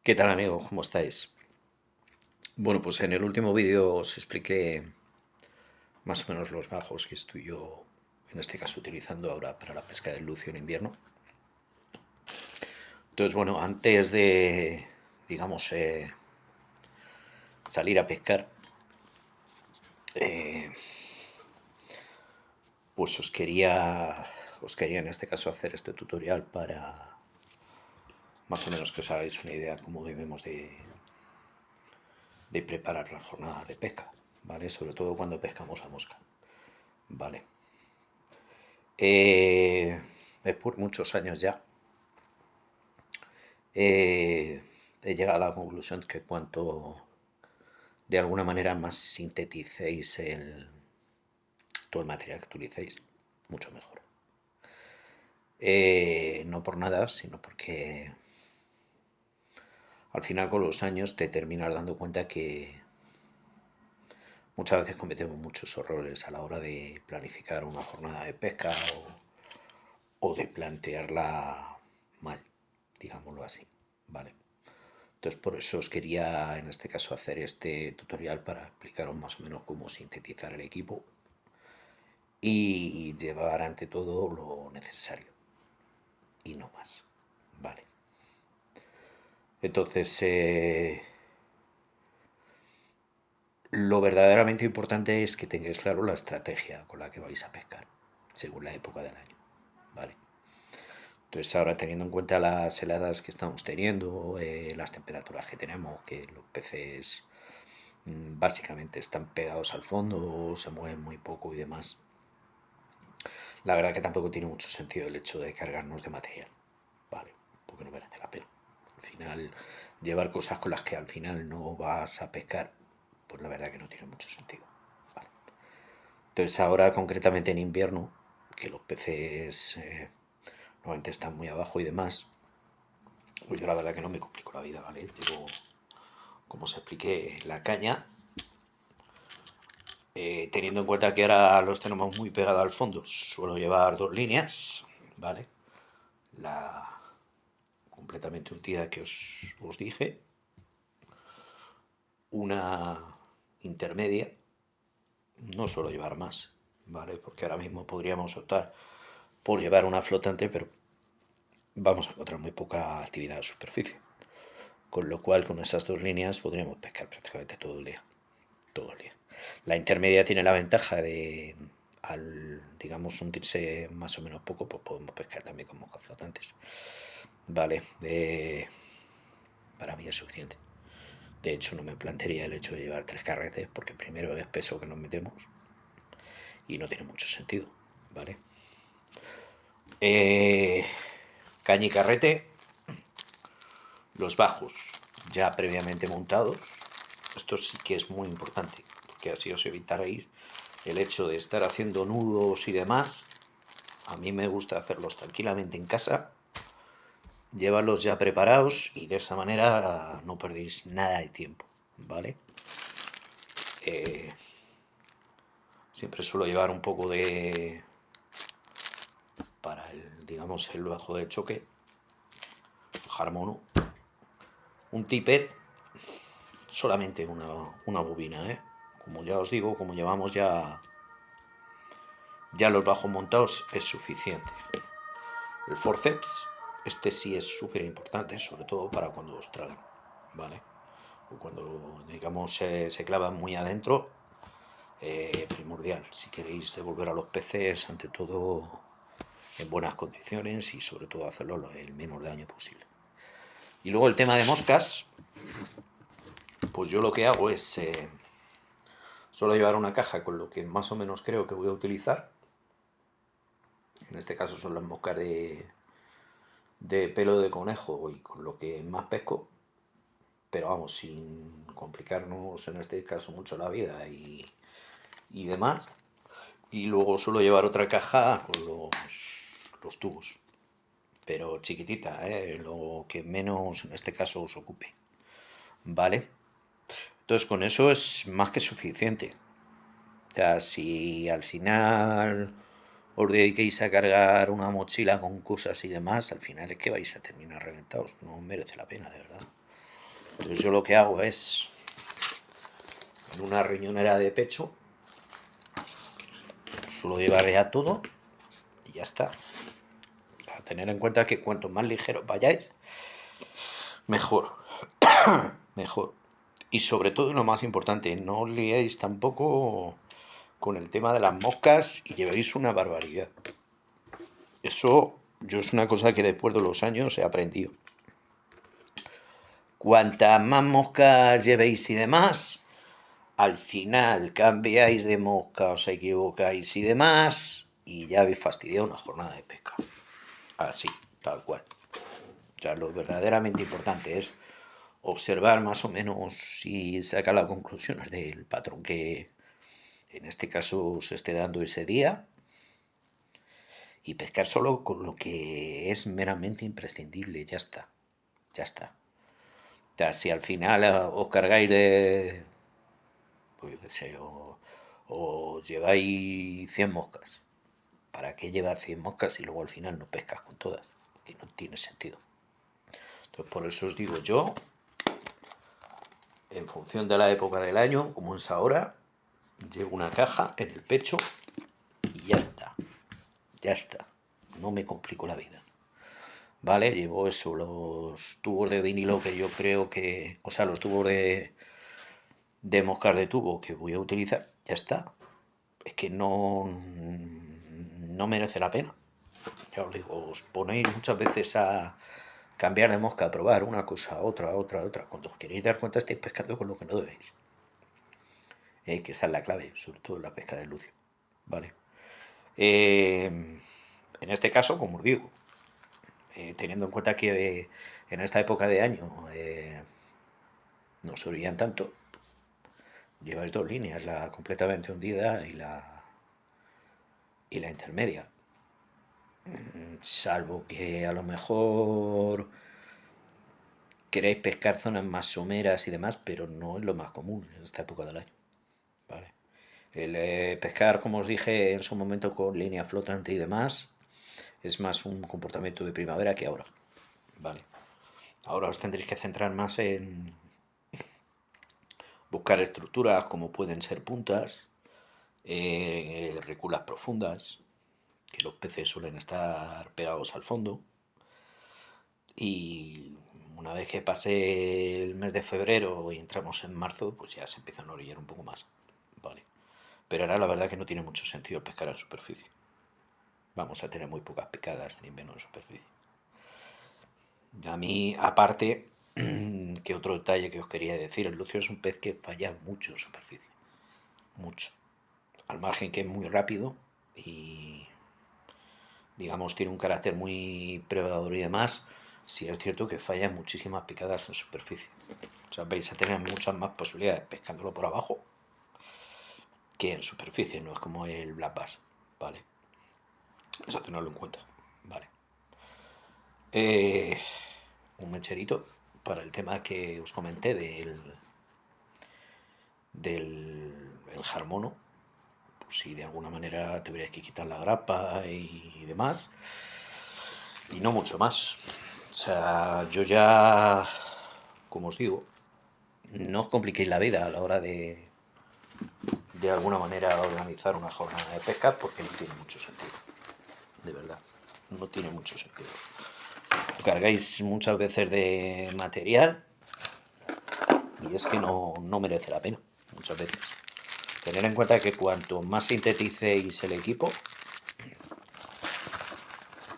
¿Qué tal amigos? ¿Cómo estáis? Bueno, pues en el último vídeo os expliqué más o menos los bajos que estoy yo, en este caso, utilizando ahora para la pesca del lucio en invierno. Entonces, bueno, antes de, digamos, salir a pescar, eh, pues os quería en este caso hacer este tutorial para más o menos que os hagáis una idea cómo debemos de preparar la jornada de pesca, ¿vale? Sobre todo cuando pescamos a mosca, ¿vale? Eh, es por muchos años ya. He llegado a la conclusión que cuanto de alguna manera más sinteticéis todo el material que utilicéis, mucho mejor. No por nada, sino porque al final con los años te terminas dando cuenta que muchas veces cometemos muchos errores a la hora de planificar una jornada de pesca o de plantearla mal, digámoslo así, ¿vale? Entonces por eso os quería en este caso hacer este tutorial para explicaros más o menos cómo sintetizar el equipo y llevar ante todo lo necesario y no más, ¿vale? Entonces lo verdaderamente importante es que tengáis claro la estrategia con la que vais a pescar según la época del año, ¿vale? Entonces ahora teniendo en cuenta las heladas que estamos teniendo, las temperaturas que tenemos, que los peces básicamente están pegados al fondo, se mueven muy poco y demás. La verdad que tampoco tiene mucho sentido el hecho de cargarnos de material, ¿vale? Porque no merece la pena. Al final, llevar cosas con las que al final no vas a pescar, pues la verdad que no tiene mucho sentido, ¿vale? Entonces ahora concretamente en invierno, que los peces normalmente están muy abajo y demás, pues yo la verdad que no me complico la vida, ¿vale? Llevo, como os expliqué, la caña. Teniendo en cuenta que ahora los tenemos muy pegados al fondo, suelo llevar dos líneas, ¿vale? La completamente hundida que os dije, una intermedia, no suelo llevar más, ¿vale? Porque ahora mismo podríamos optar por llevar una flotante, pero vamos a encontrar muy poca actividad de superficie. Con lo cual, con esas dos líneas podríamos pescar prácticamente todo el día. Todo el día. La intermedia tiene la ventaja de, al, digamos, hundirse más o menos poco, pues podemos pescar también con moscas flotantes. Vale, para mí es suficiente. De hecho, no me plantearía el hecho de llevar tres carretes, porque primero es peso que nos metemos y no tiene mucho sentido, ¿vale? Eh, Caña y carrete, los bajos ya previamente montados. Esto sí que es muy importante, porque así os evitaréis el hecho de estar haciendo nudos y demás. A mí me gusta hacerlos tranquilamente en casa, llevarlos ya preparados y de esa manera no perdéis nada de tiempo, ¿vale? Eh, Siempre suelo llevar un poco de, para el, digamos, el bajo de choque, Harmono, un tippet, solamente una bobina, ¿eh? Como ya os digo, como llevamos ya los bajos montados, es suficiente. El forceps, este sí es súper importante, sobre todo para cuando os tragan, ¿vale? O cuando, digamos, se clavan muy adentro, primordial. Si queréis devolver a los peces, ante todo en buenas condiciones y sobre todo hacerlo el menor daño posible. Y luego el tema de moscas, pues yo lo que hago es suelo llevar una caja con lo que más o menos creo que voy a utilizar. En este caso son las moscas de pelo de conejo y con lo que más pesco, pero vamos, sin complicarnos en este caso mucho la vida y demás. Y luego suelo llevar otra caja con los tubos, pero chiquitita, lo que menos en este caso os ocupe, ¿vale? Entonces con eso es más que suficiente. O sea, si al final os dediquéis a cargar una mochila con cosas y demás, al final es que vais a terminar reventados. No merece la pena, de verdad. Entonces yo lo que hago es, en una riñonera de pecho, suelo llevar ya todo y ya está. A tener en cuenta que cuanto más ligeros vayáis, mejor, mejor. Y sobre todo, y lo más importante, no os liéis tampoco con el tema de las moscas y llevéis una barbaridad. Eso yo es una cosa que después de los años he aprendido. Cuantas más moscas llevéis y demás, al final cambiáis de mosca, os equivocáis y demás, y ya habéis fastidiado una jornada de pesca. Así, tal cual. O sea, lo verdaderamente importante es observar más o menos y sacar las conclusiones del patrón que en este caso se esté dando ese día y pescar solo con lo que es meramente imprescindible, ya está, ya está. O sea, si al final os cargáis de, pues yo qué sé, o lleváis 100 moscas, ¿para qué llevar 100 moscas y luego al final no pescas con todas? Que no tiene sentido. Entonces por eso os digo yo, en función de la época del año, como es ahora, llevo una caja en el pecho y ya está, ya está. No me complico la vida. ¿Vale? Llevo eso, los tubos de vinilo que yo creo que, o sea, los tubos de moscar de tubo que voy a utilizar, ya está. Es que no merece la pena. Ya os digo, os ponéis muchas veces a cambiar de mosca, a probar una cosa, otra. Cuando os queréis dar cuenta estáis pescando con lo que no debéis. Que esa es la clave, sobre todo en la pesca de lucio. ¿Vale? En este caso, como os digo, teniendo en cuenta que en esta época de año no se orillan tanto, lleváis dos líneas, la completamente hundida y la intermedia. Salvo que a lo mejor queréis pescar zonas más someras y demás, pero no es lo más común en esta época del año. ¿Vale? El pescar, como os dije en su momento, con línea flotante y demás, es más un comportamiento de primavera que ahora. ¿Vale? Ahora os tendréis que centrar más en buscar estructuras como pueden ser puntas, reculas profundas, que los peces suelen estar pegados al fondo. Y una vez que pase el mes de febrero y entramos en marzo, pues ya se empiezan a orillar un poco más. Vale. Pero ahora la verdad que no tiene mucho sentido pescar en superficie. Vamos a tener muy pocas picadas en invierno en superficie. A mí, aparte, que otro detalle que os quería decir, el lucio es un pez que falla mucho en superficie. Mucho. Al margen que es muy rápido y, digamos, tiene un carácter muy predador y demás, sí es cierto que falla muchísimas picadas en superficie. O sea, vais a tener muchas más posibilidades pescándolo por abajo que en superficie, no es como el black bass, ¿vale? Eso tenerlo en cuenta, ¿vale? Un mecherito para el tema que os comenté del el jarmono, pues si de alguna manera tuvierais que quitar la grapa y demás, y no mucho más. O sea, yo ya, como os digo, no os compliquéis la vida a la hora de alguna manera organizar una jornada de pesca porque no tiene mucho sentido, de verdad, no tiene mucho sentido. Cargáis muchas veces de material y es que no merece la pena, muchas veces. Tener en cuenta que cuanto más sinteticéis el equipo,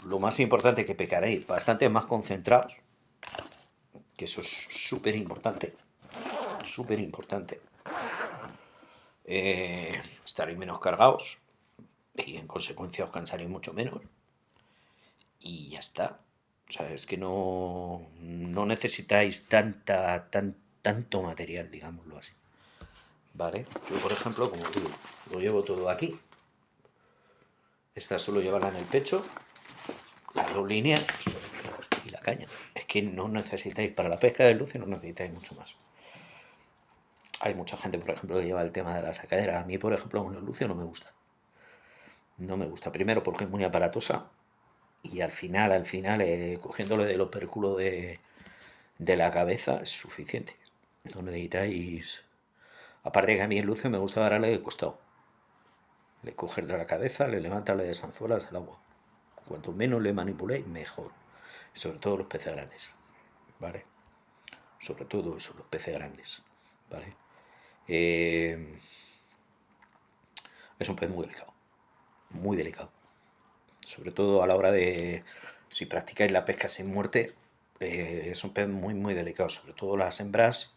lo más importante que pescaréis bastante más concentrados, que eso es súper importante, súper importante. Estaréis menos cargados y en consecuencia os cansaréis mucho menos y ya está. O sea, es que no necesitáis tanto material, digámoslo así. ¿Vale? Yo, por ejemplo, como digo, lo llevo todo aquí. Esta solo llevarla en el pecho, las dos líneas y la caña. Es que no necesitáis, para la pesca de lucio no necesitáis mucho más. Hay mucha gente, por ejemplo, que lleva el tema de la sacadera. A mí, por ejemplo, con el lucio no me gusta. No me gusta. Primero porque es muy aparatosa y al final, cogiéndole del opérculo de la cabeza es suficiente. No necesitáis... Aparte que a mí el luce me gusta darle de costado. Le coges de la cabeza, le levantas, le desanzuelas al agua. Cuanto menos le manipuléis, mejor. Sobre todo los peces grandes, ¿vale? Sobre todo eso, los peces grandes, ¿vale? Eh, es un pez muy delicado, muy delicado. Sobre todo a la hora de, si practicáis la pesca sin muerte, es un pez muy, muy delicado. Sobre todo las hembras,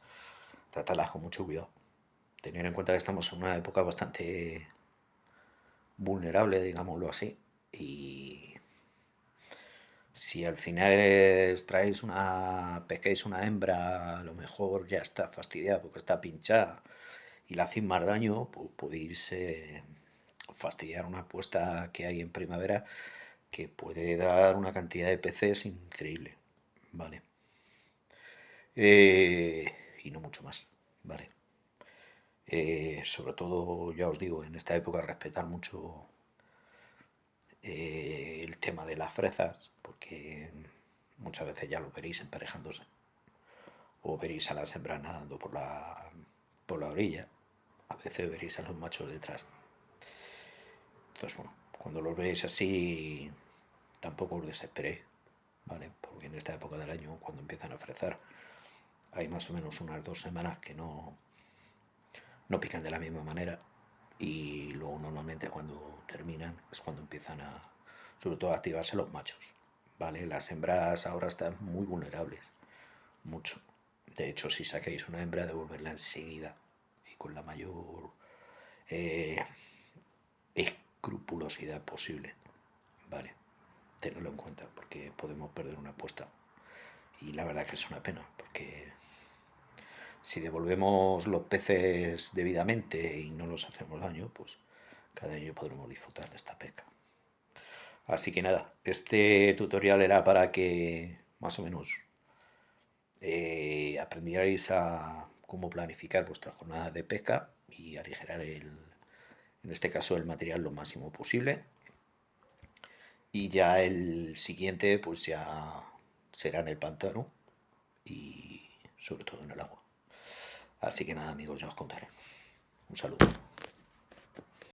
tratarlas con mucho cuidado. Tener en cuenta que estamos en una época bastante vulnerable, digámoslo así, y si al final pescáis una hembra, a lo mejor ya está fastidiada porque está pinchada y le hacéis más daño, pues podéis fastidiar una puesta que hay en primavera que puede dar una cantidad de peces increíble, ¿vale? Y no mucho más, ¿vale? Sobre todo, ya os digo, en esta época respetar mucho el tema de las fresas, porque muchas veces ya lo veréis emparejándose, o veréis a las hembras nadando por la orilla, a veces veréis a los machos detrás. Entonces, bueno, cuando los veis así, tampoco os desesperéis, ¿vale? Porque en esta época del año, cuando empiezan a fresar, hay más o menos unas 2 semanas que no pican de la misma manera y luego normalmente cuando terminan es cuando empiezan sobre todo a activarse los machos, ¿vale? Las hembras ahora están muy vulnerables, mucho. De hecho, si sacáis una hembra, devolverla enseguida y con la mayor eh, escrupulosidad posible, ¿vale? Tenedlo en cuenta porque podemos perder una apuesta. Y la verdad que es una pena, porque si devolvemos los peces debidamente y no los hacemos daño, pues cada año podremos disfrutar de esta pesca. Así que nada, este tutorial era para que más o menos aprendierais a cómo planificar vuestra jornada de pesca y aligerar en este caso el material lo máximo posible. Y ya el siguiente pues ya será en el pantano y sobre todo en el agua. Así que nada amigos, ya os contaré. Un saludo.